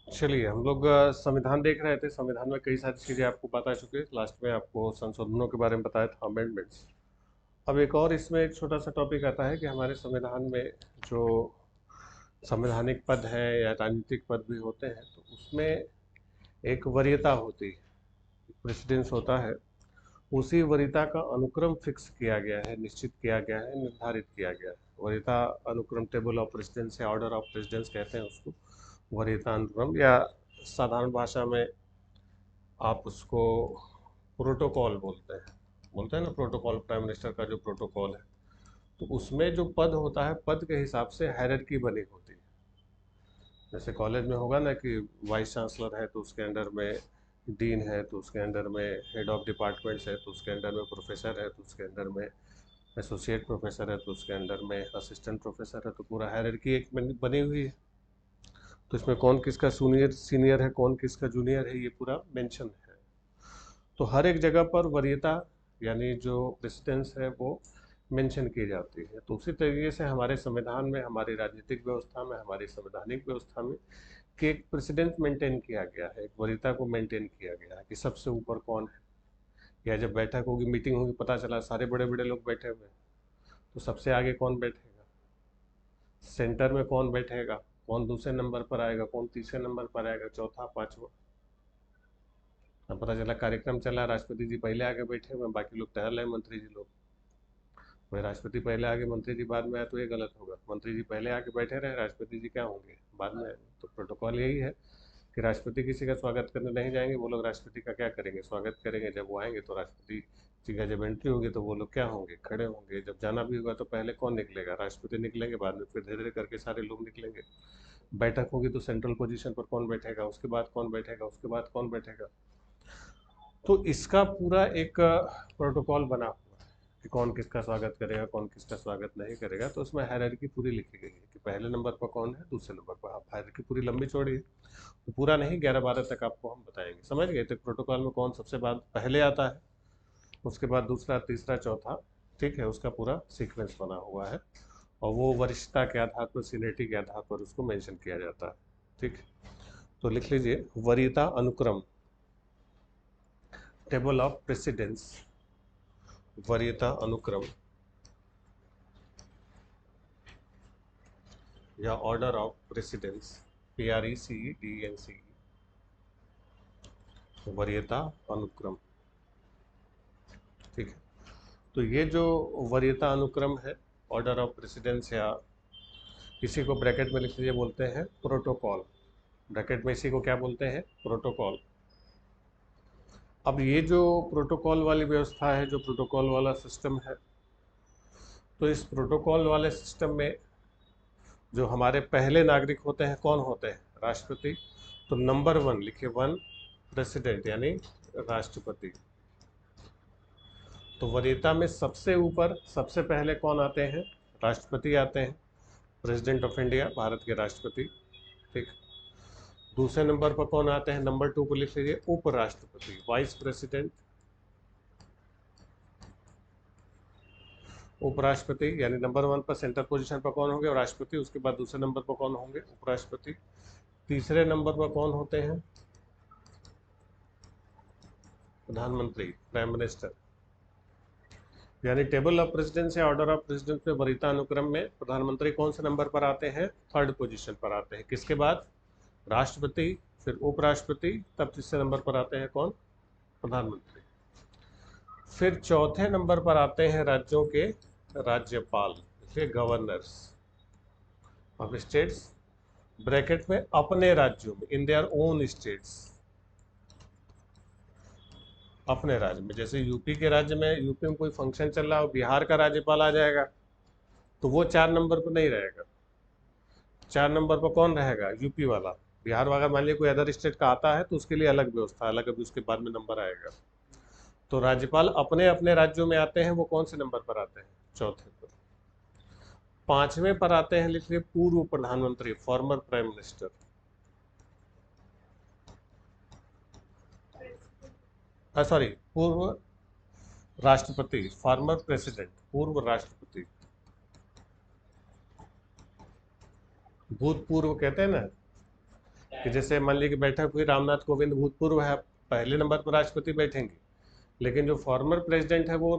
चलिए हम लोग संविधान देख रहे थे। संविधान में कई सारी चीज़ें आपको बता चुके हैं। लास्ट में आपको संशोधनों के बारे में बताया था, अमेंडमेंट्स। अब एक और इसमें एक छोटा सा टॉपिक आता है कि हमारे संविधान में जो संवैधानिक पद है या राजनीतिक पद भी होते हैं, तो उसमें एक वरीयता होती है, प्रेसिडेंस होता है। उसी वरीयता का अनुक्रम फिक्स किया गया है, निश्चित किया गया है, निर्धारित किया गया है। वरीयता अनुक्रम, टेबल ऑफ प्रेसिडेंस या ऑर्डर ऑफ प्रेसिडेंस कहते हैं उसको, वरीयता अनुक्रम, या साधारण भाषा में आप उसको प्रोटोकॉल बोलते हैं ना, प्रोटोकॉल, प्राइम मिनिस्टर का जो प्रोटोकॉल है। तो उसमें जो पद होता है, पद के हिसाब से हायरार्की बनी होती है। जैसे कॉलेज में होगा ना कि वाइस चांसलर है तो उसके अंडर में डीन है, तो उसके अंडर में हेड ऑफ डिपार्टमेंट्स है, तो उसके अंडर में प्रोफेसर है, तो उसके अंडर में एसोसिएट प्रोफेसर है, तो उसके अंडर में असिस्टेंट प्रोफेसर है। तो पूरा हायरार्की एक बनी हुई है। तो इसमें कौन किसका सीनियर सीनियर है, कौन किसका जूनियर है, ये पूरा मेंशन है। तो हर एक जगह पर वरीयता यानी जो प्रेसिडेंस है वो मेंशन की जाती है। तो उसी तरीके से हमारे संविधान में, हमारी राजनीतिक व्यवस्था में, हमारी संवैधानिक व्यवस्था में कि एक प्रेसिडेंस मेंटेन किया गया है, एक वरीयता को मेंटेन किया गया है कि सबसे ऊपर कौन है। या जब बैठक होगी, मीटिंग होगी, पता चला सारे बड़े बड़े लोग बैठे हुए हैं, तो सबसे आगे कौन बैठेगा, सेंटर में कौन बैठेगा, कौन दूसरे नंबर पर आएगा, कौन तीसरे नंबर पर आएगा, चौथा, पांचवा। अब पता चला कार्यक्रम चला, राष्ट्रपति जी पहले आगे बैठे हुए हैं, बाकी लोग टहल रहे हैं, मंत्री जी लोग। भाई राष्ट्रपति पहले आगे, मंत्री जी बाद में आए तो ये गलत होगा। मंत्री जी पहले आके बैठे रहे, राष्ट्रपति जी क्या होंगे, बाद में आएंगे। तो प्रोटोकॉल यही है कि राष्ट्रपति किसी का स्वागत करने नहीं जाएंगे। वो लोग राष्ट्रपति का क्या करेंगे, स्वागत करेंगे। जब वो आएंगे तो राष्ट्रपति जी का जब एंट्री होगी तो वो लोग क्या होंगे, खड़े होंगे। जब जाना भी होगा तो पहले कौन निकलेगा, राष्ट्रपति निकलेंगे, बाद में फिर धीरे धीरे करके सारे लोग निकलेंगे। बैठक होगी तो सेंट्रल पोजीशन पर कौन बैठेगा, उसके बाद कौन बैठेगा, उसके बाद कौन बैठेगा। तो इसका पूरा एक प्रोटोकॉल बना हुआ है कि कौन किसका स्वागत करेगा, कौन किसका स्वागत नहीं करेगा। तो उसमें हायरार्की पूरी लिखी गई है कि पहले नंबर पर कौन है, दूसरे नंबर पर। आप हायरार्की पूरी लंबी चौड़ी है, तो पूरा नहीं, 11-12 तक आपको हम बताएंगे। समझ गए? तो प्रोटोकॉल में कौन सबसे बाद पहले आता है, उसके बाद दूसरा, तीसरा, चौथा। ठीक है, उसका पूरा सीक्वेंस बना हुआ है। और वो वरिष्ठता के आधार पर, सीनियरिटी के आधार पर उसको मेंशन किया जाता है। ठीक, तो लिख लीजिए, वरीयता अनुक्रम, टेबल ऑफ प्रेसिडेंस, वरीयता अनुक्रम या ऑर्डर ऑफ प्रेसिडेंस, PRECEDENCE, वरीयता अनुक्रम। ठीक है, तो ये जो वरीयता अनुक्रम है, ऑर्डर ऑफ प्रेसिडेंस, या इसी को ब्रैकेट में लिख लीजिए, बोलते हैं प्रोटोकॉल। ब्रैकेट में इसी को क्या बोलते हैं, प्रोटोकॉल। अब ये जो प्रोटोकॉल वाली व्यवस्था है, जो प्रोटोकॉल वाला सिस्टम है, तो इस प्रोटोकॉल वाले सिस्टम में जो हमारे पहले नागरिक होते हैं, कौन होते हैं, राष्ट्रपति। तो नंबर 1 लिखिए, 1 प्रेसिडेंट यानी राष्ट्रपति। तो वरीयता में सबसे ऊपर सबसे पहले कौन आते हैं, राष्ट्रपति आते हैं, प्रेसिडेंट ऑफ इंडिया, भारत के राष्ट्रपति। ठीक, दूसरे नंबर पर कौन आते हैं, नंबर 2 को लिख लीजिए, उपराष्ट्रपति, वाइस प्रेसिडेंट। उपराष्ट्रपति यानी नंबर 1 पर सेंटर पोजीशन पर कौन होंगे, राष्ट्रपति। उसके बाद दूसरे नंबर पर कौन होंगे, उपराष्ट्रपति। तीसरे नंबर पर कौन होते हैं, प्रधानमंत्री, प्राइम मिनिस्टर। यानी टेबल ऑफ प्रेसिडेंस या ऑर्डर ऑफ प्रेसिडेंस में वरीयता अनुक्रम में प्रधानमंत्री कौन से नंबर पर आते हैं, थर्ड पोजीशन पर आते हैं। किसके बाद, राष्ट्रपति, फिर उपराष्ट्रपति, तब तीसरे नंबर पर आते हैं कौन, प्रधानमंत्री। फिर चौथे नंबर पर आते हैं राज्यों के राज्यपाल, फिर गवर्नर्स ऑफ स्टेट्स, ब्रैकेट में अपने राज्यों में, इन देयर ओन स्टेट्स, अपने राज्य में। जैसे यूपी के राज्य में, यूपी में कोई फंक्शन चल रहा हो, बिहार का राज्यपाल आ जाएगा, तो वो 4 नंबर पर नहीं रहेगा। 4 नंबर पर कौन रहेगा, यूपी वाला। बिहार वाला मान लिया कोई अदर स्टेट का आता है तो उसके लिए अलग व्यवस्था, अलग, अभी उसके बाद में नंबर आएगा। तो राज्यपाल अपने अपने राज्यों में आते हैं, वो कौन से नंबर पर आते हैं, चौथे पर। पांचवें पर आते हैं, लिख लिए, पूर्व प्रधानमंत्री, फॉर्मर प्राइम मिनिस्टर। सॉरी, पूर्व राष्ट्रपति, फॉर्मर प्रेसिडेंट, पूर्व राष्ट्रपति। भूतपूर्व कहते हैं ना, कि जैसे मान लीजिए कि बैठक हुई, रामनाथ कोविंद भूतपूर्व है, पहले नंबर पर राष्ट्रपति बैठेंगे, लेकिन जो फॉर्मर प्रेसिडेंट है वो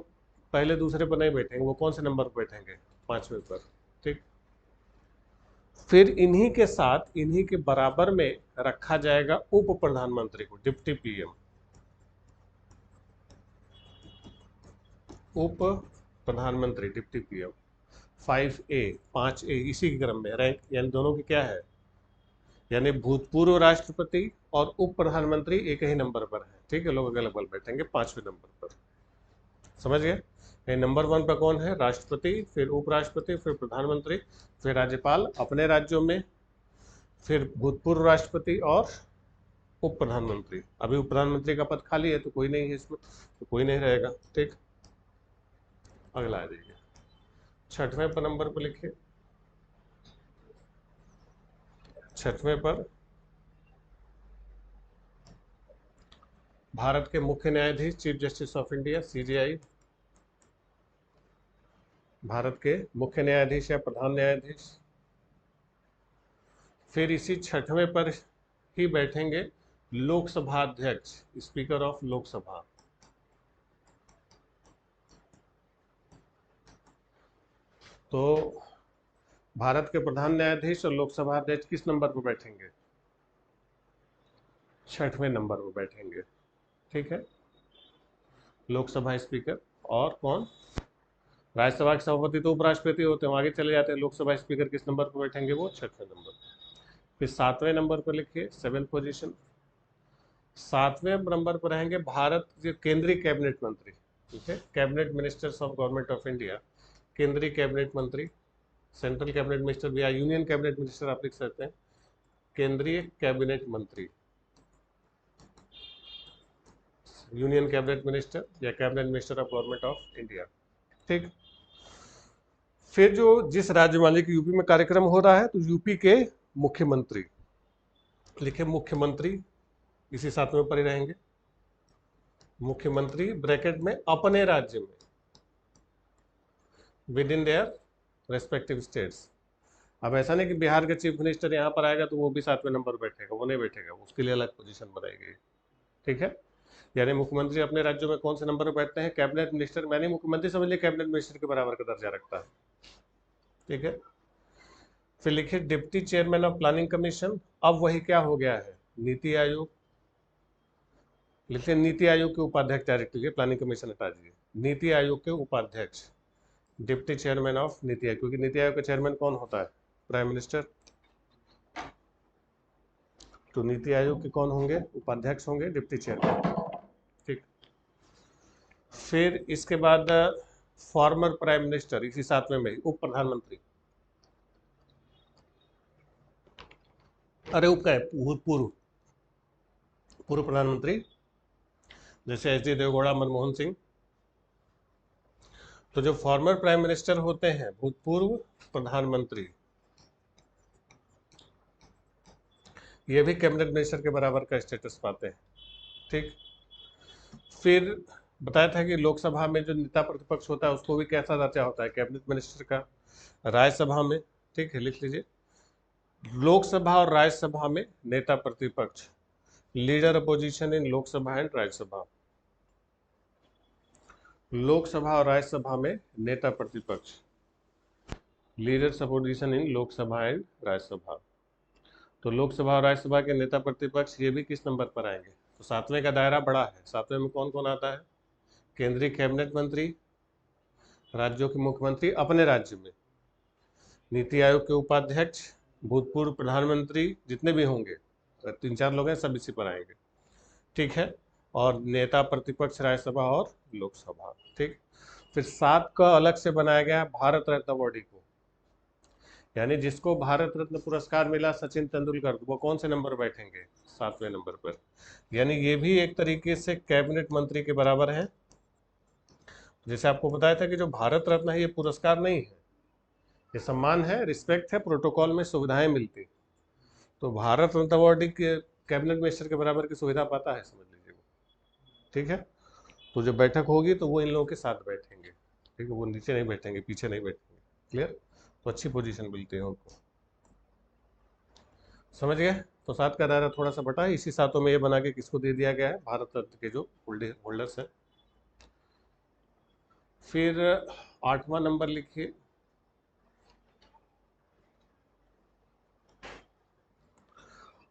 पहले दूसरे पर नहीं बैठेंगे, वो कौन से नंबर पर बैठेंगे? 5वें पर। ठीक। फिर इन्हीं के साथ, इन्हीं के बराबर में रखा जाएगा उप प्रधानमंत्री को, डिप्टी पीएम। उप प्रधानमंत्री, डिप्टी पीएम 5A, 5A इसी के क्रम में रैंक, यानी दोनों की क्या है, यानी भूतपूर्व राष्ट्रपति और उप प्रधानमंत्री एक ही नंबर पर है। ठीक है, लोग अलग अलग बैठेंगे 5वें नंबर पर। समझ गए? नंबर 1 पर कौन है? राष्ट्रपति, फिर उपराष्ट्रपति, फिर प्रधानमंत्री, फिर राज्यपाल अपने राज्यों में, फिर भूतपूर्व राष्ट्रपति और उप प्रधानमंत्री। अभी उप प्रधानमंत्री का पद खाली है तो कोई नहीं है इसमें, तो कोई नहीं रहेगा। ठीक, अगला आ जाइए, 6वें पर नंबर पर लिखिए। 6वें पर भारत के मुख्य न्यायाधीश, chief justice of India, CJI, Bharat के मुख्य न्यायाधीश या प्रधान न्यायाधीश। फिर इसी 6वें पर ही बैठेंगे लोकसभा अध्यक्ष, स्पीकर ऑफ लोकसभा। तो भारत के प्रधान न्यायाधीश और लोकसभा अध्यक्ष किस नंबर पर बैठेंगे? 6वें नंबर पर बैठेंगे। ठीक है, लोकसभा स्पीकर। और कौन? राज्यसभा के सभापति तो उपराष्ट्रपति होते हैं, आगे चले जाते हैं। लोकसभा स्पीकर किस नंबर पर बैठेंगे? वो 6वें नंबर। फिर 7वें नंबर पर लिखिए, 7th पोजीशन। 7वें नंबर पर रहेंगे भारत के केंद्रीय कैबिनेट मंत्री। ठीक है, cabinet ministers of government of India, केंद्रीय कैबिनेट मंत्री, सेंट्रल कैबिनेट मिनिस्टर भी या यूनियन कैबिनेट मिनिस्टर आप लिख सकते हैं, केंद्रीय कैबिनेट मंत्री, यूनियन कैबिनेट मिनिस्टर या cabinet minister of government of India. ठीक। फिर जो जिस राज्य मान लीजिए यूपी में कार्यक्रम हो रहा है तो यूपी के मुख्यमंत्री, लिखे मुख्यमंत्री, इसी 7वें पर ही रहेंगे। मुख्यमंत्री ब्रैकेट में अपने राज्य में, with in their respective states. अब ऐसा नहीं कि बिहार का चीफ मिनिस्टर यहाँ पर आएगा तो वो भी 7वें नंबर पर बैठेगा, वो नहीं बैठेगा, उसके लिए अलग पोजीशन बनाई गई। ठीक है, यानी मुख्यमंत्री अपने राज्यों में कौन से नंबर पर बैठते हैं? कैबिनेट मिनिस्टर, मैंने मुख्यमंत्री समझ लिया, कैबिनेट मिनिस्टर के बराबर का दर्जा रखता है। ठीक है, फिर लिखिए deputy chairman of planning commission. अब वही क्या हो गया है? नीति आयोग। लिखिए नीति आयोग के उपाध्यक्ष डायरेक्ट लिखिए, प्लानिंग कमीशन हटा दीजिए। नीति आयोग के उपाध्यक्ष, deputy chairman of NITI Aayog, क्योंकि नीति आयोग का चेयरमैन कौन होता है? Prime minister. तो नीति आयोग के कौन होंगे? उपाध्यक्ष होंगे, डिप्टी चेयरमैन। ठीक। फिर इसके बाद फॉर्मर प्राइम मिनिस्टर, इसी 7वें में उप प्रधानमंत्री। अरे उप का है, पूर्व पूर्व प्रधानमंत्री, जैसे एच डी देवगौड़ा, मनमोहन सिंह। तो जो फॉर्मर प्राइम मिनिस्टर होते हैं, भूतपूर्व प्रधानमंत्री, ये भी कैबिनेट मिनिस्टर के बराबर का स्टेटस पाते हैं। ठीक। फिर बताया था कि लोकसभा में जो नेता प्रतिपक्ष होता है उसको भी कैसा दर्जा होता है? कैबिनेट मिनिस्टर का। राज्यसभा में, ठीक है, लिख लीजिए, लोकसभा और राज्यसभा में नेता प्रतिपक्ष, leader opposition in Lok Sabha and Rajya Sabha. Lok Sabha और राज्यसभा में नेता प्रतिपक्ष, leaders opposition in Lok Sabha and Rajya Sabha. तो लोकसभा और राज्यसभा के नेता प्रतिपक्ष ये भी किस नंबर पर आएंगे? तो 7वें का दायरा बड़ा है। 7वें में कौन कौन आता है? केंद्रीय कैबिनेट मंत्री, राज्यों के मुख्यमंत्री अपने राज्य में, नीति आयोग के उपाध्यक्ष, भूतपूर्व प्रधानमंत्री जितने भी होंगे, 3-4 लोग हैं, सब इसी पर आएंगे। ठीक है, और नेता प्रतिपक्ष राज्यसभा और लोकसभा। ठीक। फिर 7 का अलग से बनाया गया है भारत रत्न अवार्डी को, यानी जिसको भारत रत्न पुरस्कार मिला सचिन तेंदुलकर, वो कौन से नंबर बैठेंगे? 7वें नंबर पर। यानी ये भी एक तरीके से कैबिनेट मंत्री के बराबर है। जैसे आपको बताया था कि जो भारत रत्न है ये पुरस्कार नहीं है, ये सम्मान है, रिस्पेक्ट है, प्रोटोकॉल में सुविधाएं मिलती। तो भारत रत्न अवार्डी के कैबिनेट मिनिस्टर के बराबर की सुविधा पाता है, समझ लीजिए वो। ठीक है, तो जो बैठक होगी तो वो इन लोगों के साथ बैठेंगे। ठीक है, वो नीचे नहीं बैठेंगे, पीछे नहीं बैठेंगे। क्लियर? तो अच्छी पोजीशन मिलती है उनको। समझ गए? तो 7 का दायरा थोड़ा सा बटा है, इसी सातों में ये बना के किसको दे दिया गया है, भारत रत्न के जो होल्डर्स है। फिर 8वां नंबर लिखिए।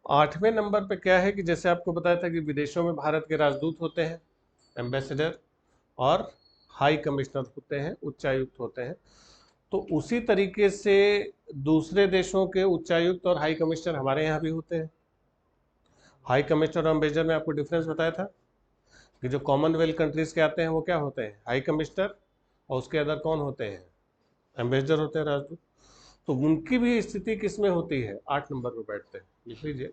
8वें नंबर पे क्या है कि जैसे आपको बताया था कि विदेशों में भारत के राजदूत होते हैं, एम्बेसडर, और हाई कमिश्नर होते हैं, उच्चायुक्त होते हैं। तो उसी तरीके से दूसरे देशों के उच्चायुक्त और हाई कमिश्नर हमारे यहाँ भी होते हैं। हाई कमिश्नर और एम्बेसडर में आपको डिफरेंस बताया था कि जो कॉमनवेल्थ कंट्रीज के आते हैं वो क्या होते हैं, हाई कमिश्नर, और उसके अंदर कौन होते हैं, एम्बेसडर होते हैं, राजदूत। तो उनकी भी स्थिति किस में होती है, 8 नंबर पर बैठते हैं। लिख लीजिए,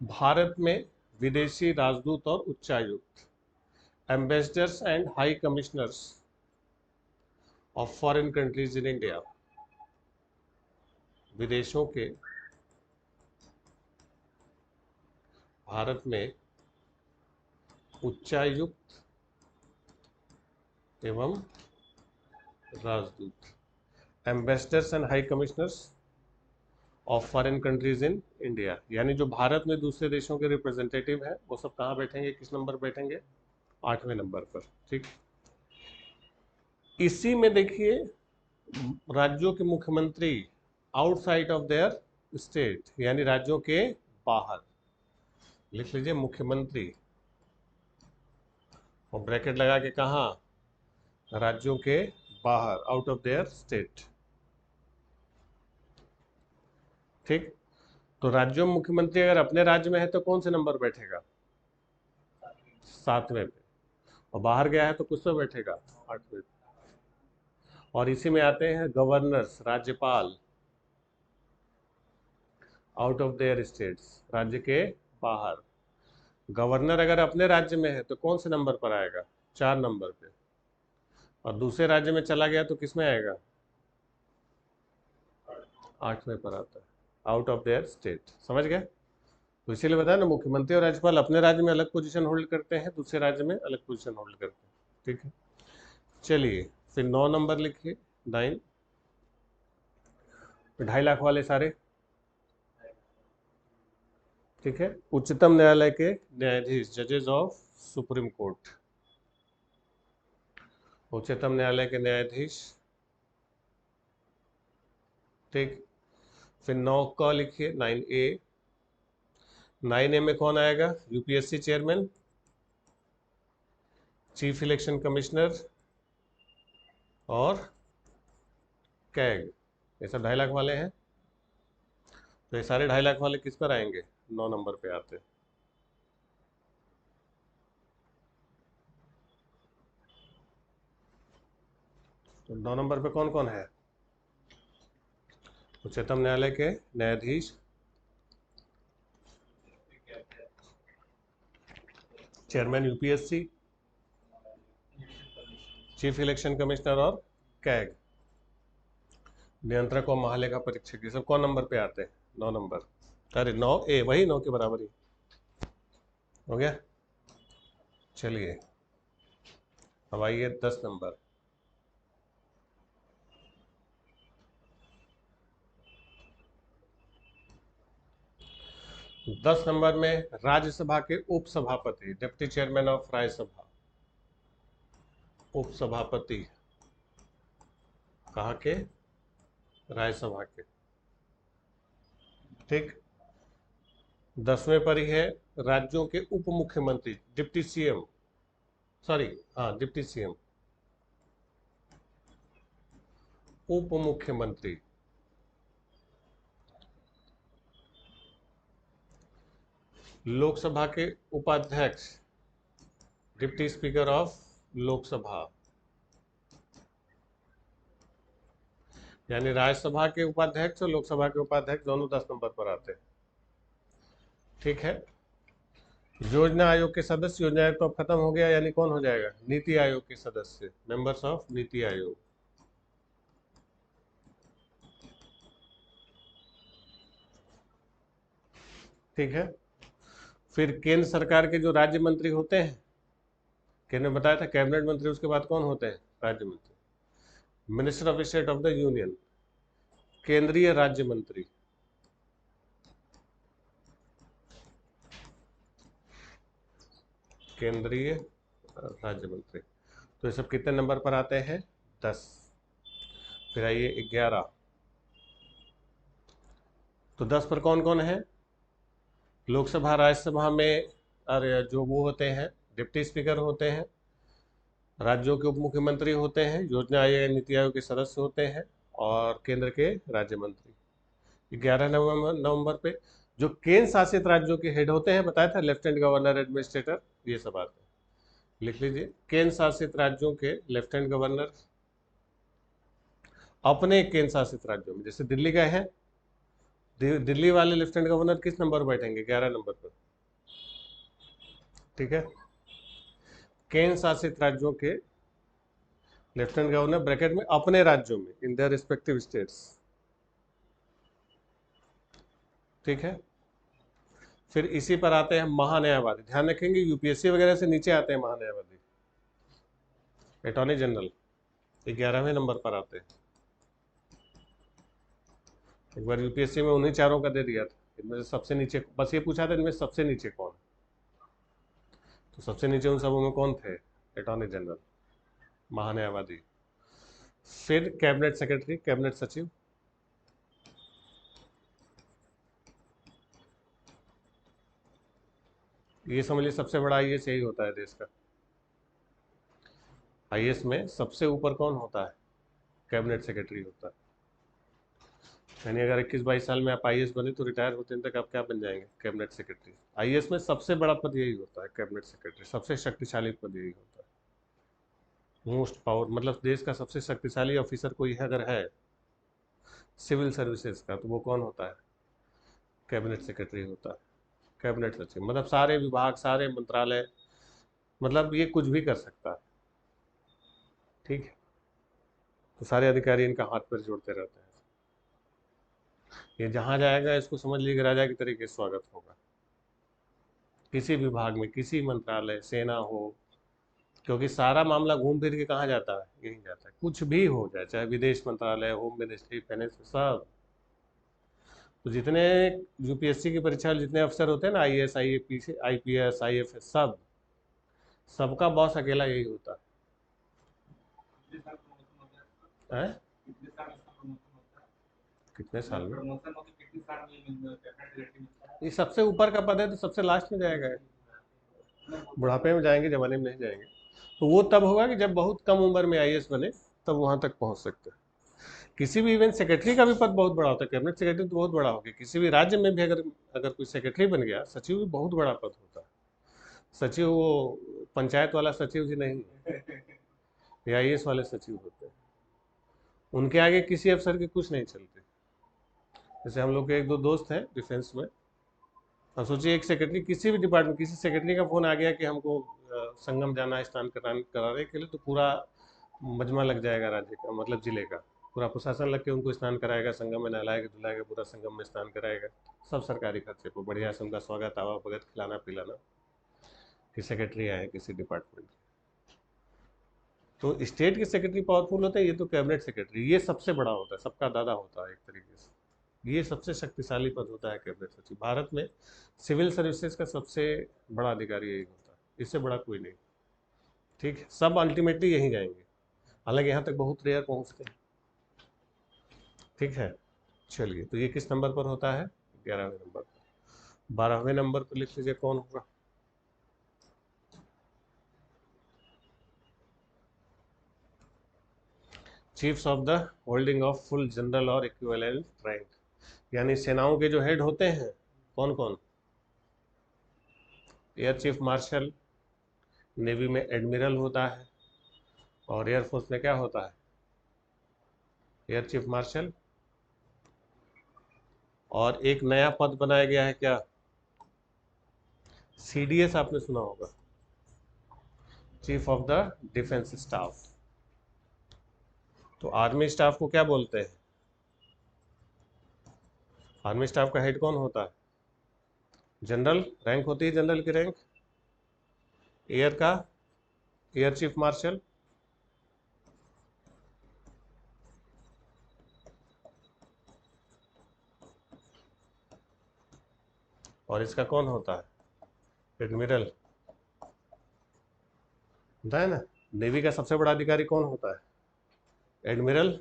भारत में विदेशी राजदूत और उच्चायुक्त, ambassadors and high commissioners of foreign countries in India, विदेशों के भारत में उच्चायुक्त एवं राजदूत, ambassadors and high commissioners of foreign countries in India, यानी जो भारत में दूसरे देशों के रिप्रेजेंटेटिव हैं वो सब कहाँ बैठेंगे, किस नंबर बैठेंगे, 8वें नंबर पर। ठीक, इसी में देखिए राज्यों के मुख्यमंत्री आउटसाइड ऑफ देयर स्टेट, यानी राज्यों के बाहर, लिख लीजिए मुख्यमंत्री, और ब्रैकेट लगा के कहा, राज्यों के बाहर, आउट ऑफ देयर स्टेट। ठीक, तो राज्यों में मुख्यमंत्री अगर अपने राज्य में है तो कौन से नंबर बैठेगा, 7वें पे, और बाहर गया है तो किस पे बैठेगा, 8वें पे। और इसी में आते हैं गवर्नर्स, राज्यपाल, आउट ऑफ देयर स्टेट्स, राज्य के बाहर। गवर्नर अगर अपने राज्य में है तो कौन से नंबर पर आएगा, 4 नंबर पे, और दूसरे राज्य में चला गया तो किस में आएगा, 8वें पर आता है, आउट ऑफ देयर स्टेट। समझ गए, तो इसीलिए बताया ना, मुख्यमंत्री और राज्यपाल अपने राज्य में अलग पोजीशन होल्ड करते हैं, दूसरे राज्य में अलग पोजीशन होल्ड करते हैं। ठीक है, चलिए फिर 9 नंबर लिखिए, 9, 2.5 लाख वाले सारे। ठीक है, उच्चतम न्यायालय के न्यायाधीश, जजेस ऑफ सुप्रीम कोर्ट, उच्चतम न्यायालय के न्यायाधीश। ठीक, फिर 9 का लिखिए, 9A। 9A में कौन आएगा, UPSC chairman, chief election commissioner और कैग, ये सब 2.5 लाख वाले हैं। तो ये सारे 2.5 लाख वाले किस पर आएंगे, 9 नंबर पे आते हैं। तो 9 नंबर पे कौन कौन है, उच्चतम न्यायालय के न्यायाधीश, chairman UPSC, chief election commissioner और कैग, नियंत्रक और महालेखा परीक्षक, ये सब कौन नंबर पे आते हैं, 9 नंबर। अरे 9A, वही 9 के बराबर ही हो गया। चलिए अब आइए 10 नंबर। 10 नंबर में राज्यसभा के उपसभापति, डिप्टी चेयरमैन ऑफ राज्यसभा, उपसभापति कहाँ के, राज्यसभा के। ठीक, 10वें पर ही है राज्यों के उप मुख्यमंत्री, डिप्टी सीएम, सॉरी हाँ डिप्टी सीएम, उप मुख्यमंत्री। लोकसभा के उपाध्यक्ष, डिप्टी स्पीकर ऑफ लोकसभा, यानी राज्यसभा के उपाध्यक्ष और लोकसभा के उपाध्यक्ष दोनों 10 नंबर पर आते हैं। ठीक है, योजना आयोग के सदस्य, योजना आयोग तो अब खत्म हो गया, यानी कौन हो जाएगा, नीति आयोग के सदस्य, मेंबर्स ऑफ नीति आयोग। ठीक है, फिर केंद्र सरकार के जो राज्य मंत्री होते हैं, केंद्र में बताया था कैबिनेट मंत्री, उसके बाद कौन होते हैं, राज्य मंत्री, minister of state of the union, केंद्रीय राज्य मंत्री। केंद्रीय राज्य मंत्री। तो ये सब कितने नंबर पर आते हैं? 10। फिर आइए 11। तो 10 पर कौन कौन है? लोकसभा राज्यसभा में अरे जो वो होते हैं डिप्टी स्पीकर होते हैं, राज्यों के उप मुख्यमंत्री होते हैं, योजना आयोग नीति आयोग के सदस्य होते हैं, और केंद्र के राज्य मंत्री। 11 नवंबर पे जो केंद्र शासित राज्यों के हेड होते हैं, बताया था लेफ्टिनेंट गवर्नर, एडमिनिस्ट्रेटर, ये सब आते हैं। लिख लीजिए, केंद्र शासित राज्यों के लेफ्टिनेंट गवर्नर अपने केंद्र शासित राज्यों में, जैसे दिल्ली गए हैं, दिल्ली वाले लेफ्टिनेंट गवर्नर किस नंबर पर बैठेंगे? 11 नंबर पर। ठीक है, केंद्र शासित राज्यों के लेफ्टिनेंट गवर्नर ब्रैकेट में अपने राज्यों में, इन देयर रिस्पेक्टिव स्टेट्स। ठीक है, फिर इसी पर आते हैं महान्यायवादी। ध्यान रखेंगे यूपीएससी वगैरह से नीचे आते हैं महान्यायवादी। अटॉर्नी जनरल 11वें नंबर पर आते हैं। एक बार यूपीएससी में उन्हीं चारों का दे दिया था, इनमें से सबसे नीचे, बस ये पूछा था इनमें सबसे नीचे कौन। तो सबसे नीचे उन सबों में कौन थे? अटॉर्नी जनरल, महान्यायवादी। फिर कैबिनेट सेक्रेटरी, कैबिनेट सचिव। ये समझ लीजिए सबसे बड़ा आईएएस यही होता है देश का। आईएएस में सबसे ऊपर कौन होता है? कैबिनेट सेक्रेटरी होता है। यानी अगर 21-22 साल में आप आईएएस बने तो रिटायर होते तक आप क्या बन जाएंगे? Cabinet secretary. आईएएस में सबसे बड़ा पद यही होता है, कैबिनेट सेक्रेटरी। सबसे शक्तिशाली पद यही होता है। मोस्ट पावर, मतलब देश का सबसे शक्तिशाली ऑफिसर कोई है अगर है सिविल सर्विसेज का, तो वो कौन होता है? कैबिनेट सेक्रेटरी होता है। कैबिनेट सचिव मतलब सारे विभाग, सारे मंत्रालय, मतलब ये कुछ भी कर सकता है। ठीक है, तो सारे अधिकारी इनका हाथ पैर जोड़ते रहते हैं। ये जहाँ जाएगा इसको समझ लीजिए राजा की तरीके से स्वागत होगा, किसी विभाग में, किसी मंत्रालय, सेना हो, क्योंकि सारा मामला घूम फिर के कहाँ जाता है? यहीं जाता है। कुछ भी हो जाए, चाहे विदेश मंत्रालय, होम मिनिस्ट्री, फाइनेंस, सब। तो जितने यूपीएससी की परीक्षा में जितने अफसर होते हैं ना, आईएएस, आईपीएस, आईएफएस, सब, सबका बॉस अकेला यही होता है। कितने साल में? ये सबसे ऊपर का पद है तो सबसे लास्ट में जाएगा। बुढ़ापे में जाएंगे, जवानी में नहीं जाएंगे। तो वो तब होगा कि जब बहुत कम उम्र में आईएएस बने, तब वहां तक पहुंच सकते हैं। किसी भी इवेंट सेक्रेटरी का भी पद बहुत बड़ा होता है। कैबिनेट सेक्रेटरी तो बहुत बड़ा हो गया। किसी भी राज्य में भी अगर अगर कोई सेक्रेटरी बन गया, सचिव भी बहुत बड़ा पद होता है। सचिव वो पंचायत वाला सचिव जी नहीं, ये आईएएस वाले सचिव होते हैं। उनके आगे किसी अफसर की कुछ नहीं चलती। जैसे हम लोग के एक दो दोस्त हैं डिफेंस में, अब सोचिए एक सेक्रेटरी, किसी भी डिपार्टमेंट, किसी सेक्रेटरी का फोन आ गया कि हमको संगम जाना है स्नान कराने के लिए, तो पूरा मजमा लग जाएगा राज्य का, मतलब जिले का। पूरा प्रशासन लग के उनको स्नान कराएगा, संगम में नहलाएगा धुलाएगा, पूरा संगम में स्नान कराएगा, सब सरकारी खर्चे पर। बढ़िया से उनका स्वागत, आवा भगत, खिलाना पिलाना, कि सेक्रेटरी आए किसी डिपार्टमेंट के। तो स्टेट के सेक्रेटरी पावरफुल होते हैं, ये तो कैबिनेट सेक्रेटरी ये सबसे बड़ा होता है, सबका दादा होता है एक तरीके से। ये सबसे शक्तिशाली पद होता है कैबिनेट सचिव। भारत में सिविल सर्विसेज का सबसे बड़ा अधिकारी यही होता है, इससे बड़ा कोई नहीं। ठीक है, सब अल्टीमेटली यहीं जाएंगे, हालांकि यहाँ तक बहुत रेयर पहुँचते हैं। ठीक है, चलिए, तो ये किस नंबर पर होता है? 11वें नंबर पर। 12वें नंबर पर लिख लीजिए कौन होगा? Chiefs of the holding of full general और इक्विवेलेंट रैंक, यानी सेनाओं के जो हेड होते हैं, कौन कौन? एयर चीफ मार्शल, नेवी में एडमिरल होता है, और एयरफोर्स में क्या होता है? Air chief marshal. और एक नया पद बनाया गया है क्या? सीडीएस आपने सुना होगा, chief of the defence staff. तो आर्मी स्टाफ को क्या बोलते हैं? आर्मी स्टाफ का हेड कौन होता है? जनरल, रैंक होती है जनरल की रैंक। एयर का एयर चीफ मार्शल। और इसका कौन होता है? एडमिरल। बताया ना, नेवी का सबसे बड़ा अधिकारी कौन होता है? एडमिरल,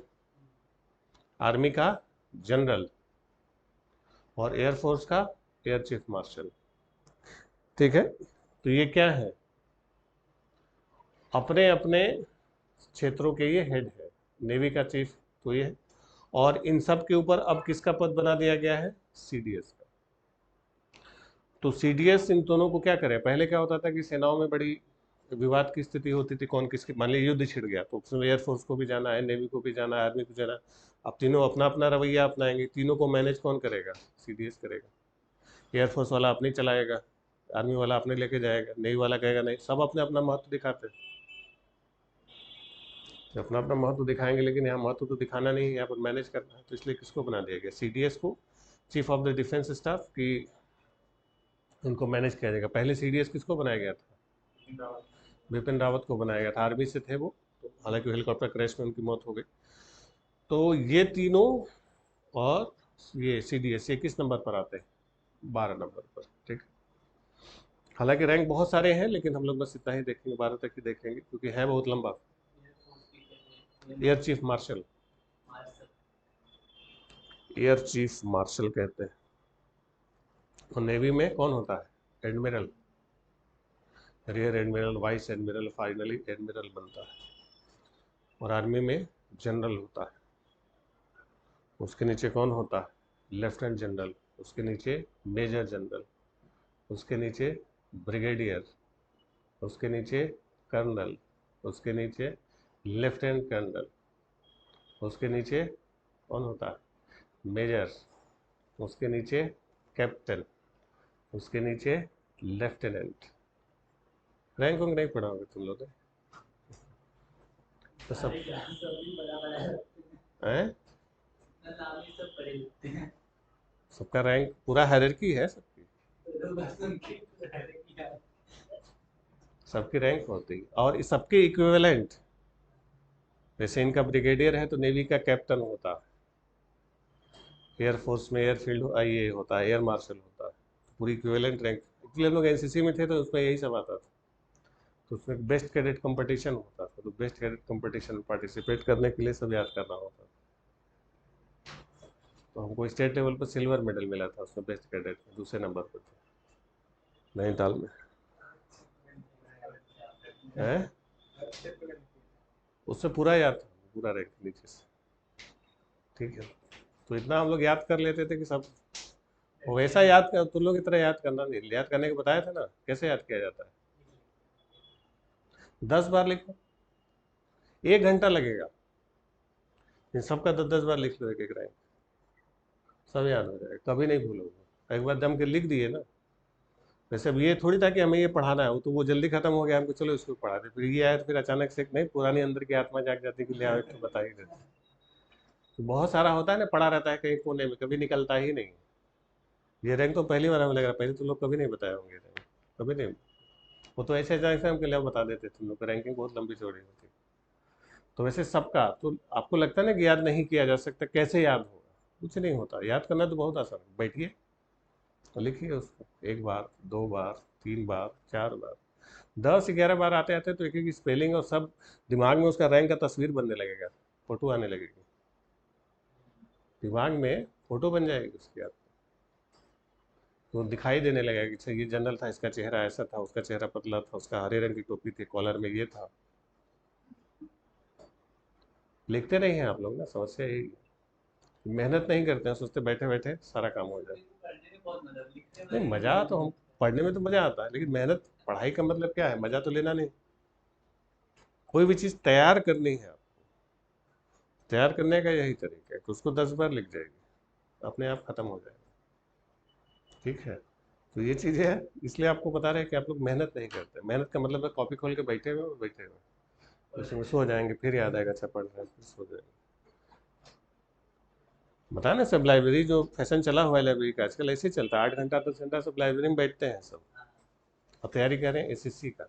आर्मी का जनरल, और एयरफोर्स का एयर चीफ मार्शल। ठीक है, तो ये क्या है? अपने अपने क्षेत्रों के ये हेड है। नेवी का चीफ तो ये है, और इन सब के ऊपर अब किसका पद बना दिया गया है? सीडीएस का। तो सीडीएस इन दोनों को क्या करे? पहले क्या होता था कि सेनाओं में बड़ी विवाद की स्थिति होती थी, कौन किसकी, मान लीजिए युद्ध छिड़ गया तो उसमें एयरफोर्स को भी जाना है, नेवी को भी जाना है, आर्मी को जाना है। अब तीनों अपना अपना रवैया अपनाएंगे, तीनों को मैनेज कौन करेगा? सीडीएस करेगा। एयरफोर्स वाला अपने चलाएगा, आर्मी वाला अपने लेके जाएगा, नेवी वाला कहेगा नहीं, सब अपने अपना महत्व दिखाते हैं। अपना अपना महत्व दिखाएंगे, लेकिन यहाँ महत्व तो दिखाना नहीं है, यहाँ पर मैनेज करना है। तो इसलिए किसको बना दिया गया? सीडीएस को, chief of the defence staff, की उनको मैनेज किया जाएगा। पहले सीडीएस किसको बनाया गया था? बिपिन रावत को बनाया गया था, आर्मी से थे वो, हालांकि हेलीकॉप्टर क्रैश में उनकी मौत हो गई। तो ये तीनों और ये सीडीएस ये किस नंबर पर आते हैं? 12 नंबर पर। ठीक, हालांकि रैंक बहुत सारे हैं, लेकिन हम लोग बस इतना ही देखेंगे, 12 तक ही देखेंगे, क्योंकि है बहुत लंबा। Air chief marshal, air chief marshal कहते हैं। और नेवी में कौन होता है? Admiral, rear admiral, vice admiral, finally admiral बनता है। और आर्मी में जनरल होता है, उसके नीचे कौन होता है? लेफ्टिनेंट जनरल, उसके नीचे मेजर जनरल, उसके नीचे ब्रिगेडियर, उसके नीचे कर्नल, उसके नीचे लेफ्टिनेंट कर्नल, उसके नीचे कौन होता है? मेजर, उसके नीचे कैप्टन, उसके नीचे लेफ्टिनेंट। रैंक वैंक नहीं पढ़ा होगा तुम लोग ने? तो सब हैं, सबका रैंक पूरा हायरार्की है सबकी, सबकी रैंक होती है, और इस सबके इक्विवेलेंट। जैसे इनका ब्रिगेडियर है तो नेवी का कैप्टन होता है, एयरफोर्स में एयरफील्ड ये होता है, एयर मार्शल होता है। पूरी इक्विवेलेंट रैंक। इसलिए हम लोग एनसीसी में थे तो उसमें यही सब आता था। तो उसमें बेस्ट कैडेट कंपटीशन होता था, तो बेस्ट कैडेट कंपटीशन में पार्टिसिपेट करने के लिए सब याद करना होता था। तो हमको स्टेट लेवल पर सिल्वर मेडल मिला था उसमें, बेस्ट कैडेट में दूसरे नंबर पर थे नैनीताल में। है, उससे पूरा याद था, पूरा रैंक नीचे से। ठीक है, तो इतना हम लोग याद कर लेते थे कि सब वैसा याद कर, तुम लोग की तरह याद करना नहीं, याद करने को बताया था ना कैसे याद किया जाता है। 10 बार लिखो, 1 घंटा लगेगा, इन सबका 10-10 बार लिख लो, एक एक रैंक, सब याद हो जाएगा, कभी नहीं भूलोगे। एक बार जम के लिख दिए ना। वैसे अब ये थोड़ी था कि हमें ये पढ़ाना है, वो तो वो जल्दी खत्म हो गया, हमको चलो इसको पढ़ा दे, फिर ये आया तो फिर अचानक से नहीं, पुरानी अंदर की आत्मा जाग जाती कि ले आओ तो बता ही देते। तो बहुत सारा होता है ना, पड़ा रहता है कहीं कोने में, कभी निकलता ही नहीं। ये रैंक तो पहली बार हमें लग रहा है, पहले तो लोग कभी नहीं बताए होंगे रैंक, कभी नहीं। वो तो ऐसे अचानक से हमको ले बता देते, तुम लोग रैंकिंग बहुत लंबी चौड़ी होती। तो वैसे सबका तो आपको लगता है ना कि याद नहीं किया जा सकता, कैसे याद होगा? कुछ नहीं होता, याद करना तो बहुत आसान है। बैठिए तो लिखिए उसको, 1 बार, 2 बार, 3 बार, 4 बार, 10-11 बार आते आते तो एक एक स्पेलिंग और सब दिमाग में उसका रैंक का तस्वीर बनने लगेगा, फोटो आने लगेगी दिमाग में, फोटो बन जाएगी उसकी याद। तो दिखाई देने लगेगा कि अच्छा ये जनरल था, इसका चेहरा ऐसा था, उसका चेहरा पतला था, उसका हरे रंग की टोपी थी, कॉलर में ये था। लिखते नहीं हैं आप लोग ना, समस्या यही है। मेहनत नहीं करते हैं, सोचते बैठे बैठे सारा काम हो जाए। नहीं, मजा तो हम पढ़ने में तो मजा आता है, लेकिन मेहनत, पढ़ाई का मतलब क्या है? मजा तो लेना नहीं। कोई भी चीज तैयार करनी है, तैयार करने का यही तरीका है कि उसको 10 बार लिख जाएगी, अपने आप खत्म हो जाएगा। ठीक है, तो ये चीजें है, इसलिए आपको बता रहे हैं कि आप लोग मेहनत नहीं करते। मेहनत का मतलब है कॉपी खोल के बैठे हुए बैठे हुए, उसमें सो जाएंगे, फिर याद आएगा अच्छा पढ़ रहे हैं, फिर सो जाएंगे। बता ना, सब लाइब्रेरी जो फैशन चला हुआ है लाइब्रेरी का आजकल ऐसे ही चलता है, 8 घंटा 10 घंटा सब लाइब्रेरी में बैठते हैं सब, और तैयारी कर रहे हैं एसएससी का।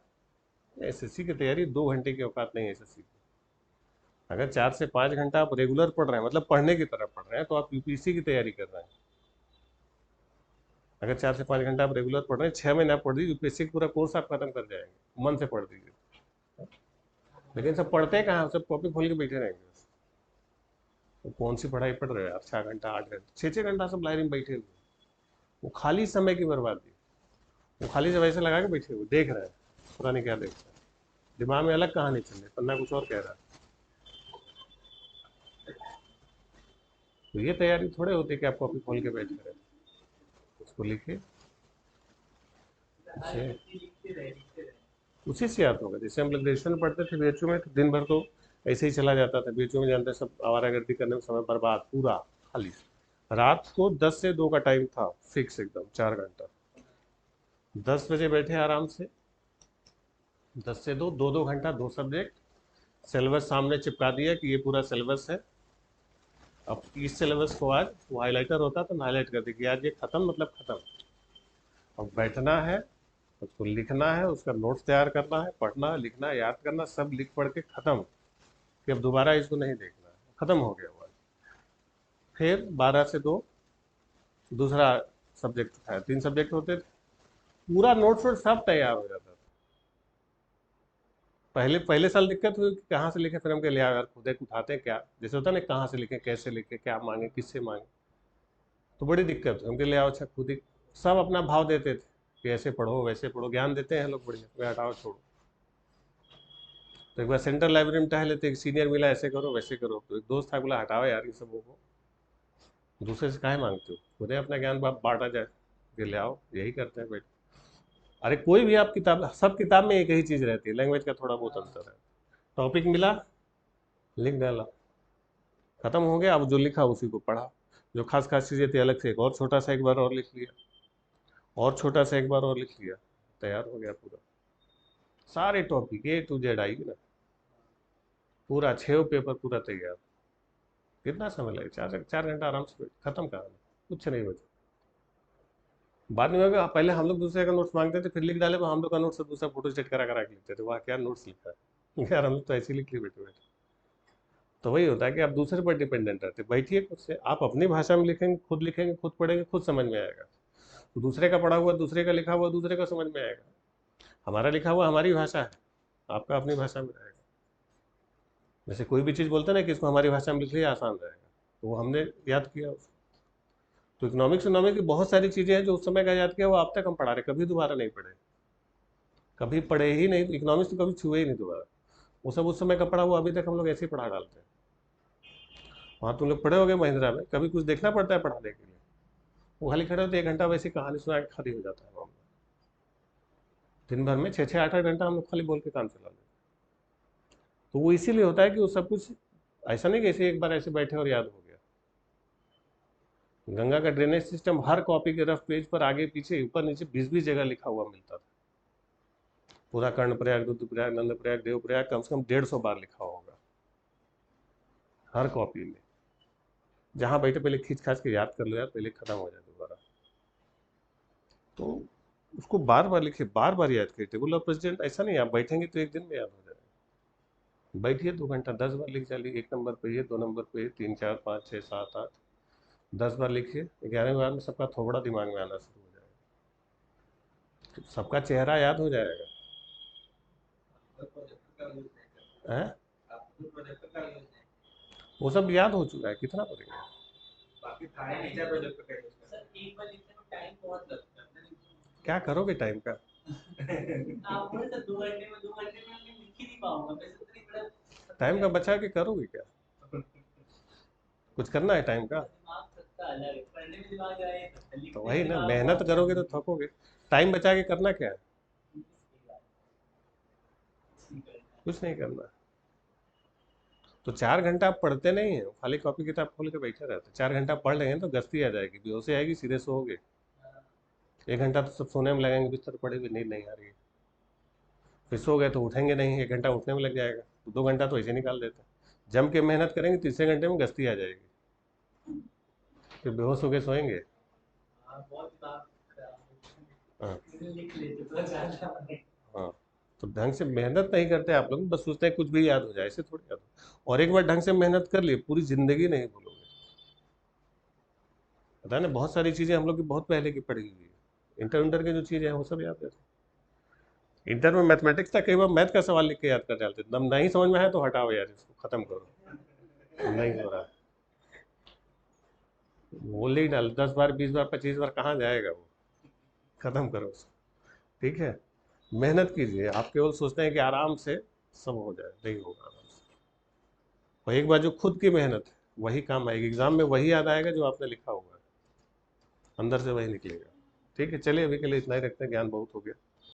एसएससी की तैयारी 2 घंटे की औकात नहीं है एसएससी की। अगर 4 से 5 घंटा आप रेगुलर पढ़ रहे हैं, मतलब पढ़ने की तरह पढ़ रहे हैं, तो आप यूपीएससी की तैयारी कर रहे हैं। अगर 4 से 5 घंटा आप रेगुलर पढ़ रहे हैं, 6 महीने आप पढ़ दीजिए, यूपीएससी का पूरा कोर्स आप खत्म कर जाएंगे, मन से पढ़ दीजिए। लेकिन सब पढ़ते कहाँ, सब कॉपी खोल के बैठे रहेंगे। वो कौन सी पढ़ाई पढ़ रहे हैं यार, 6 घंटा 8 घंटा 6 6 घंटा सब लाइब्रेरी में बैठे हुए। वो खाली समय की बर्बादी। वो खाली जब ऐसे लगा के बैठे हुए देख रहे हैं, पता नहीं क्या देख रहे हैं, दिमाग में अलग कहानी चल रही, पन्ना कुछ और कह रहा है। तो ये तैयारी थोड़े होती कि आप कॉपी खोल के बैठ रहे हैं, उसको लिखिए, उसी से याद होगा। जैसे हम लोग ग्रेजुएशन में पढ़ते थे बीएचयू में, तो दिन भर तो ऐसे ही चला जाता था। बीएचयू में जानते हैं सब आवारागर्दी करने में समय बर्बाद पूरा खाली। रात को 10 से 2 का टाइम था फिक्स एकदम, 4 घंटा। 10 बजे बैठे आराम से, 10 से 2, 2 2 घंटा 2 सब्जेक्ट। सिलेबस सामने चिपका दिया कि ये पूरा सिलेबस है। अब इस सिलेबस को आज वो हाईलाइटर होता तो हाईलाइट कर दी कि आज ये खत्म, मतलब खत्म। अब बैठना है, उसको लिखना है, उसका नोट्स तैयार करना है, पढ़ना लिखना याद करना, सब लिख पढ़ के खत्म। कि अब दोबारा इसको नहीं देखना है, खत्म हो गया हुआ। फिर 12 से 2 दूसरा सब्जेक्ट था, 3 सब्जेक्ट होते थे। पूरा नोट्स वोट्स सब तैयार हो जाता था। पहले पहले साल दिक्कत हुई कि कहाँ से लिखे, फिर हम कह लिया यार खुद एक उठाते हैं क्या, जैसे होता ना कहाँ से लिखे, कैसे लिखे, क्या मांगे, किससे मांगे। तो बड़ी दिक्कत हुई, हम कह लिया अच्छा खुद ही। सब अपना भाव देते थे कि ऐसे पढ़ो वैसे पढ़ो, ज्ञान देते हैं लोग बढ़िया, वे हटाओ छोड़ो। तो एक बार सेंट्रल लाइब्रेरी में टहले तो एक सीनियर मिला, ऐसे करो वैसे करो। तो एक दोस्त था, बोला हटाओ यार ये सबों को, दूसरे से काहे मांगते हो, खुद ही अपना ज्ञान बांटा जाए। ये ले आओ, यही करते हैं बैठ। अरे कोई भी आप किताब, सब किताब में एक ही चीज़ रहती है, लैंग्वेज का थोड़ा बहुत अंतर है। टॉपिक मिला, लिख डाला, खत्म हो गया। अब जो लिखा उसी को पढ़ा, जो खास खास चीज़ें थी अलग से एक और छोटा सा एक बार और लिख लिया, और छोटा सा एक बार और लिख लिया, तैयार हो गया पूरा। सारे टॉपिक A to Z आएगी ना, पूरा 6 पेपर पूरा तैयार। कितना समय लगे, 4 4 घंटा आराम से खत्म कहानी, कुछ नहीं बचा। बाद में होगा, पहले हम लोग दूसरे का नोट्स मांगते थे, फिर लिख डाले, तो हम लोग का नोट्स से दूसरा फोटो स्टेट करा करा के लिखते थे, वाह क्या नोट्स लिखा है यार, हम लोग तो ऐसे ही लिख लिए बैठे बैठे। तो वही होता है कि आप दूसरे पर डिपेंडेंट रहते, बैठिए खुद से, आप अपनी भाषा में लिखेंगे, खुद पढ़ेंगे, खुद समझ में आएगा। दूसरे का पढ़ा हुआ, दूसरे का लिखा हुआ दूसरे का समझ में आएगा। हमारा लिखा हुआ हमारी भाषा है, आपका अपनी भाषा में रहेगा। जैसे कोई भी चीज़ बोलते हैं ना कि इसको हमारी भाषा में लिख लिया आसान रहेगा, तो वो हमने याद किया उसको। तो इकोनॉमिक्स इकोनॉमिक्स की बहुत सारी चीज़ें हैं जो उस समय का याद किया, वो आप तक हम पढ़ा रहे, कभी दोबारा नहीं पढ़े, कभी पढ़े ही नहीं। इकोनॉमिक्स तो कभी छुए ही नहीं दोबारा, वो सब उस समय का पढ़ा हुआ अभी तक हम लोग ऐसे ही पढ़ा डालते हैं। वहाँ तुम लोग पढ़े होगे महिंद्रा में, कभी कुछ देखना पड़ता है पढ़ाने के लिए? वो खाली खड़े होते 1 घंटा वैसे कहानी सुना के खाली हो जाता है मामला। दिन भर में 6 6 8 8 घंटा हम लोग खाली बोल के काम चला लेते हैं। तो वो इसीलिए होता है कि वो सब कुछ ऐसा नहीं कि ऐसे एक बार ऐसे बैठे और याद हो गया। गंगा का ड्रेनेज सिस्टम हर कॉपी के रफ पेज पर आगे पीछे ऊपर नीचे 20 20 जगह लिखा हुआ मिलता था। पूरा कर्णप्रयाग, रुद्रप्रयाग, नंदप्रयाग, देवप्रयाग कम से कम 150 बार लिखा होगा हर कॉपी में। जहाँ बैठे पहले खींच खाच के याद कर लो यार, पहले खत्म हो जाए दोबारा। तो उसको बार बार लिखे, बार बार याद करिए। टेबल ऑफ प्रेसिडेंट ऐसा नहीं, आप बैठेंगे तो एक दिन में याद हो जाएगा। बैठिए 2 घंटा 10 बार लिख डालिए, 1 नंबर पे ये, 2 नंबर पे ये, 3 4 5 6 7 8 10 बार लिखिए। 11वें बार में सबका थोबड़ा दिमाग में आना शुरू हो जाएगा, तो सबका चेहरा याद हो जाएगा। हैं? वो सब याद हो चुका है, कितना पढ़ेंगे। क्या करोगे टाइम का? टाइम का बचा के करोगे क्या? कुछ करना है टाइम का? तो वही ना, मेहनत करोगे तो थकोगे। टाइम बचा के करना क्या है? कुछ नहीं करना। तो 4 घंटा आप पढ़ते नहीं है, खाली कॉपी किताब खोल के बैठे रहते। 4 घंटा पढ़ रहे हैं तो गस्ती आ जाएगी, बेहोशी आएगी, सीधे सोओगे। 1 घंटा तो सब सोने में लगेंगे, बिस्तर पड़े हुए, नींद नहीं आ रही है। फिर सो गए तो उठेंगे नहीं, 1 घंटा उठने में लग जाएगा, तो 2 घंटा तो ऐसे निकाल देते हैं। जम के मेहनत करेंगे, तीसरे घंटे में गस्ती आ जाएगी, फिर बेहोश होके सोएंगे। हाँ। हाँ। तो ढंग से मेहनत नहीं करते आप लोग, बस सोचते हैं कुछ भी याद हो जाए, ऐसे थोड़ी याद हो। और एक बार ढंग से मेहनत कर लिए, पूरी जिंदगी नहीं भूलोगे। पता है ना, बहुत सारी चीज़ें हम लोग की बहुत पहले की पढ़ी हुई है। इंटर इंटर की जो चीज़ें हैं वो सब याद रहती इंटर में मैथमेटिक्स था, कई बार मैथ का सवाल लिख के याद कर डालते, तब नहीं समझ में आया तो हटाओ यार, इसको खत्म करो, नहीं हो रहा। बोल ही डाल, 10 बार 20 बार 25 बार कहाँ जाएगा वो, खत्म करो उसको। ठीक है, मेहनत कीजिए, आप केवल सोचते हैं कि आराम से सब हो जाए, नहीं होगा आराम से। और एक बार जो खुद की मेहनत है वही काम आएगी, एग्जाम में वही याद आएगा जो आपने लिखा होगा, अंदर से वही निकलेगा। ठीक है, चलिए अभी के लिए इतना ही रखते हैं, ज्ञान बहुत हो गया।